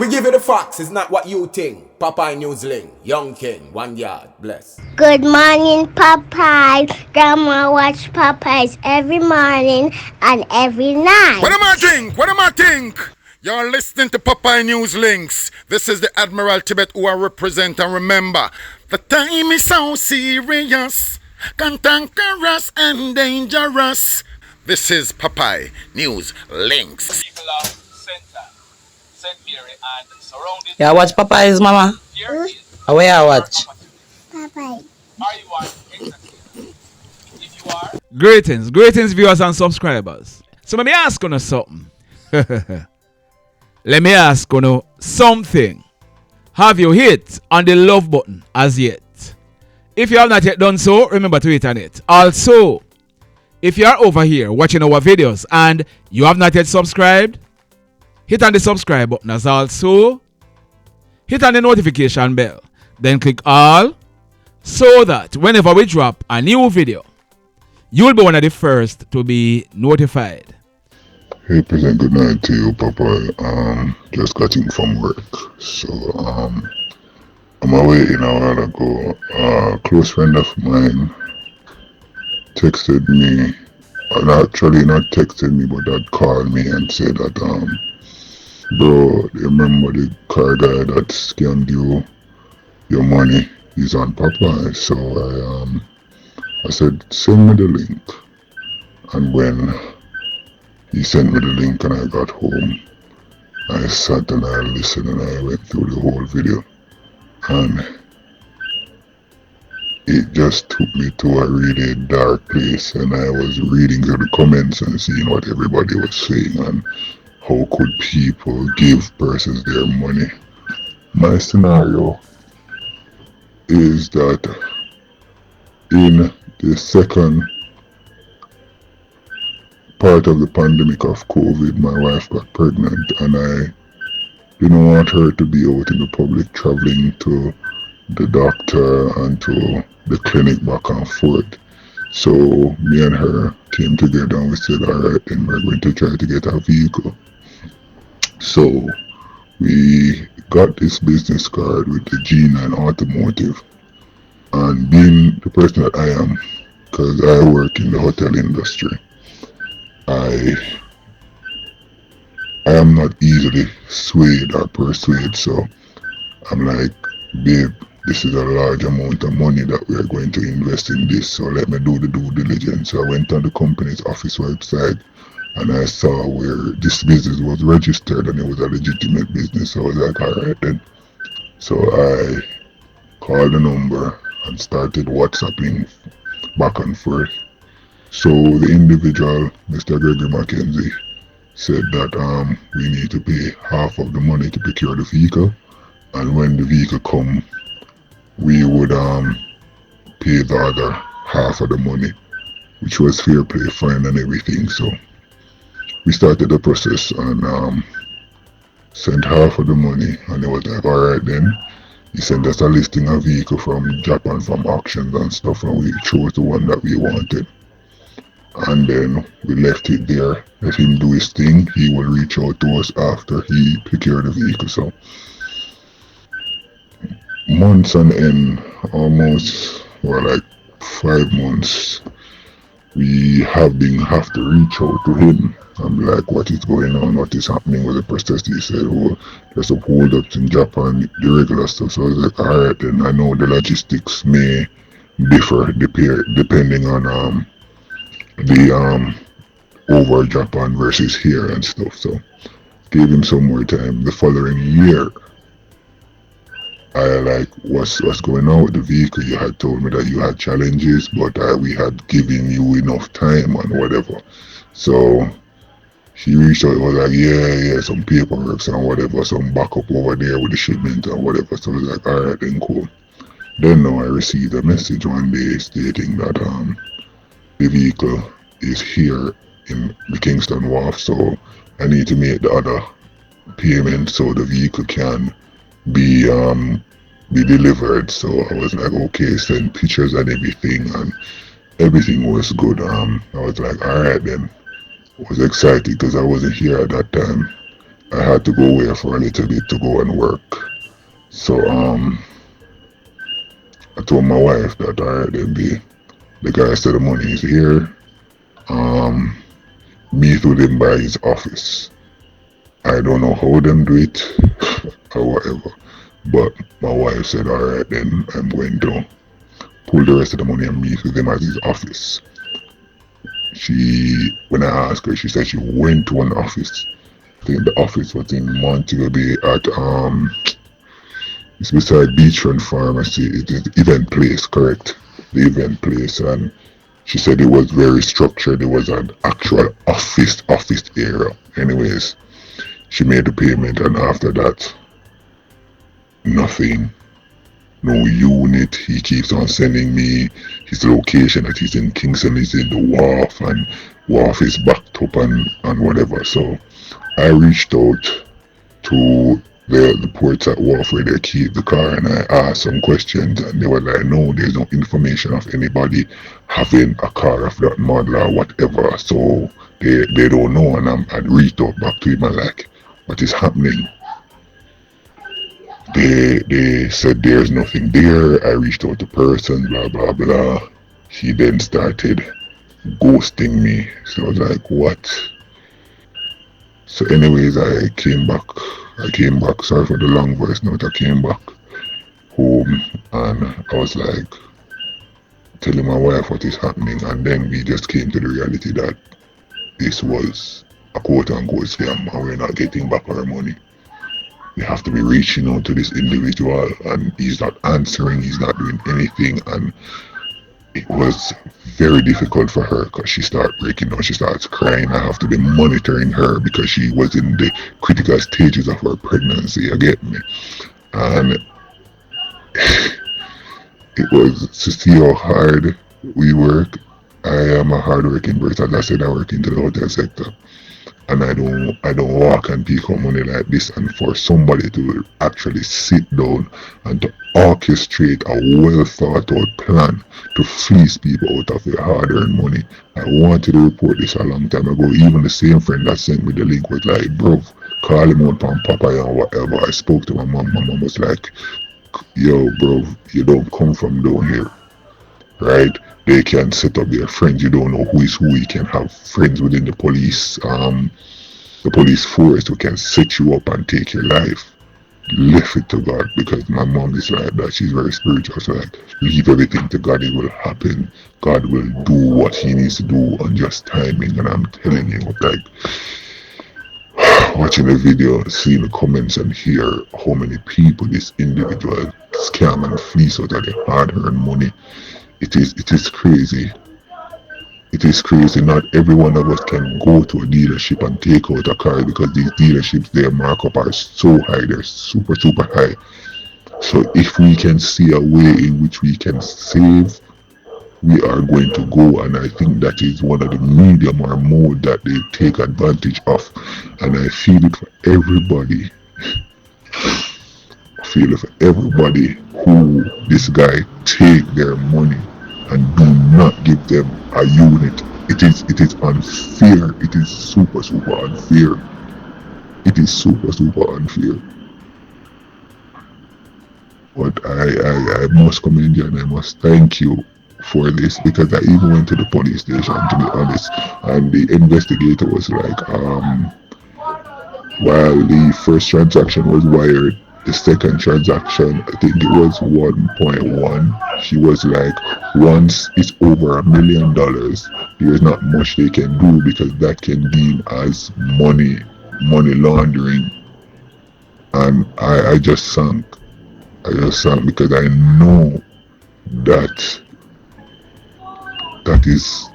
we give you the facts. It's not what you think. Popeye Newsling, Young King, 1 yard, bless. Good morning, Popeye. Grandma watch Popeyes every morning and every night. What am I think? What am I think? You're listening to Popeye News Links. This is the Admiral Tibet who I represent, and remember, the time is so serious, cantankerous and dangerous. This is Popeye News Links. People of Center, St. Mary and surrounding. Yeah, watch Popeyes, mama. Here is Where I watch? Popeye. are you an executive? If you are, Greetings viewers and subscribers. So let me ask you something. Let me ask you something. Have you hit on the love button as yet? If you have not yet done so, remember to hit on it. Also, if you are over here watching our videos and you have not yet subscribed, hit on the subscribe button as also. Hit on the notification bell. Then click all so that whenever we drop a new video, you will be one of the first to be notified. Hey, present good night to you, Papa. Just got in from work. So, I'm away in a while ago. A close friend of mine texted me, actually not texted me, but that called me and said that, bro, you remember the car guy that scammed you your money? He's on Popeye. So I said, send me the link. And when he sent me the link and I got home, I sat and I listened and I went through the whole video. And it just took me to a really dark place, and I was reading through the comments and seeing what everybody was saying and how could people give persons their money. My scenario is that in the second part of the pandemic of COVID, my wife got pregnant and I didn't want her to be out in the public traveling to the doctor and to the clinic back and forth. So me and her came together and we said, alright, then we're going to try to get a vehicle. So we got this business card with the G9 Automotive, and being the person that I am, because I work in the hotel industry, I am not easily swayed or persuaded. So I'm like, babe, this is a large amount of money that we are going to invest in this, so let me do the due diligence. So I went on the company's office website and I saw where this business was registered and it was a legitimate business. So I was like, alright then. So I called the number and started WhatsApping back and forth. So the individual, Mr. Gregory McKenzie, said that we need to pay half of the money to procure the vehicle, and when the vehicle come, we would pay the other half of the money, which was fair play, fine and everything. So we started the process and sent half of the money, and it was like, alright then. He sent us a listing of vehicle from Japan, from auctions and stuff, and we chose the one that we wanted. And then we left it there, let him do his thing. He will reach out to us after he procured the vehicle. So months on end, almost, like 5 months, we have to reach out to him. I'm like, what is going on? What is happening with the process? He said, oh, there's some hold-ups in Japan, the regular stuff. So I was like, alright, then I know the logistics may differ depending on the over Japan versus here and stuff. So gave him some more time. The following year, I like, what's going on with the vehicle? You had told me that you had challenges, but we had given you enough time and whatever. So he reached out, was like, yeah, some paperwork and whatever, some backup over there with the shipment and whatever. So I was like, alright then, cool. Then now I received a message one day stating that the vehicle is here in the Kingston Wharf, so I need to make the other payment so the vehicle can be delivered. So I was like, okay, send pictures and everything was good. I was like, alright then. I was excited because I wasn't here at that time. I had to go away for a little bit to go and work. So I told my wife that alright then the guy said the money is here. Meet with him by his office. I don't know how them do it or whatever. But my wife said alright then I'm going to pull the rest of the money and meet with him at his office. When I asked her, she said she went to an office. I think the office was in Montego Bay at it's beside Beachfront Pharmacy. It is the event place, correct? The event place, and she said it was very structured. It was an actual office area. Anyways, she made the payment, and after that, nothing. No unit. He keeps on sending me his location that he's in Kingston. He's in the wharf, and wharf is backed up and whatever. So I reached out to the ports at wharf where they keep the car, and I asked some questions, and they were like, no, there's no information of anybody having a car of that model or whatever. So they don't know, and I'd reached out back to him and like, what is happening? They said there's nothing there. I reached out to person, blah blah blah. He then started ghosting me. So I was like, what? So anyways, I came back. Sorry for the long voice note. I came back home and I was like telling my wife what is happening, and then we just came to the reality that this was a quote unquote scam and we're not getting back our money. We have to be reaching out to this individual and he's not answering, he's not doing anything, and it was very difficult for her because she started breaking down, she starts crying. I have to be monitoring her because she was in the critical stages of her pregnancy, you get me? And it was to see how hard we work. I am a hard-working person. As I said, I work into the hotel sector. And I don't walk and pick up money like this, and for somebody to actually sit down and to orchestrate a well thought out plan to fleece people out of their hard earned money. I wanted to report this a long time ago. Even the same friend that sent me the link was like, bro, call him out on Papa or whatever. I spoke to my mom. My mom was like, yo bro, you don't come from down here, right? They can set up their friends. You don't know who is who. You can have friends within the police force who can set you up and take your life. Leave it to God, because my mom is like that. She's very spiritual. So like, leave everything to God. It will happen. God will do what He needs to do on just timing. And I'm telling you, like, watching the video, seeing the comments, and hear how many people this individual scam and fleece out of their hard-earned money. It is crazy. It is crazy. Not every one of us can go to a dealership and take out a car, because these dealerships, their markup are so high. They're super, super high. So if we can see a way in which we can save, we are going to go. And I think that is one of the medium or mode that they take advantage of. And I feel it for everybody. I feel it for everybody who this guy take their money and do not give them a unit. It is unfair. It is super, super unfair. It is super, super unfair. But I must commend you and I must thank you for this, because I even went to the police station, to be honest, and the investigator was like, while the first transaction was wired, the second transaction, I think it was 1.1. She was like, once it's over $1 million, there's not much they can do, because that can deem as money laundering. And I just sank. Because I know that is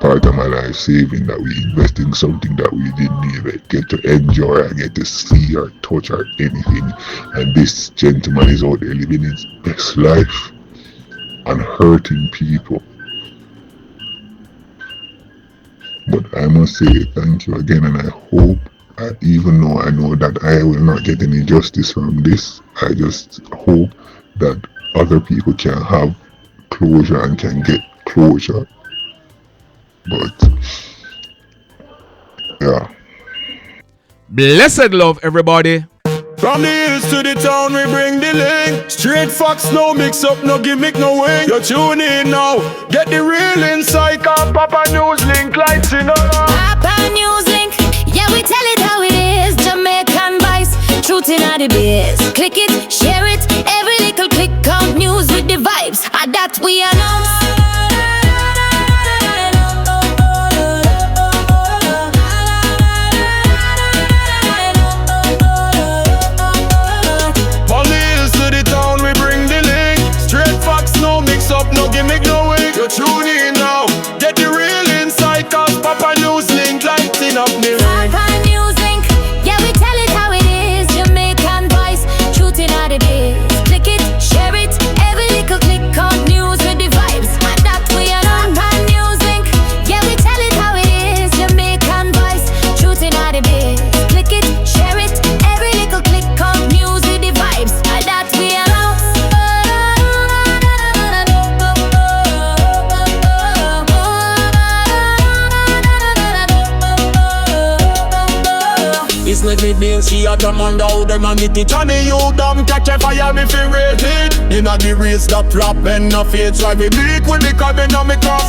part of my life saving, that we invest in something that we didn't even get to enjoy or get to see or touch or anything. And this gentleman is out there living his best life and hurting people. But I must say thank you again, and I hope, even though I know that I will not get any justice from this, I just hope that other people can have closure and can get closure. But yeah. Blessed love, everybody. From the hills to the town, we bring the link. Straight facts, no mix up, no gimmick, no wing. You tune in now, get the real insight. Cause Papa News Link lights in up. Papa News Link, yeah, we tell it how it is. Jamaican vice, truth in the biz. Click it, share it, every little click count. News with the vibes, that we announce. No gimmick, no way. You tune in now, get the real insight. Cause Papa News Link lighting up the ring. Papa News Link, yeah, we tell it how it is. Jamaican voice, truth in the biz. Click it, share it, every little click count. News with the vibes, that we are on. Papa News Link, yeah, we tell it how it is. Jamaican voice, truth in the biz. Click it, share it, every little click count. News with the vibes, that we are on. It's like me being she a command out them and get it on me. You damn catch a fire me feel rated. Inna the race that flop and no fades like me bleak when me coming on me car.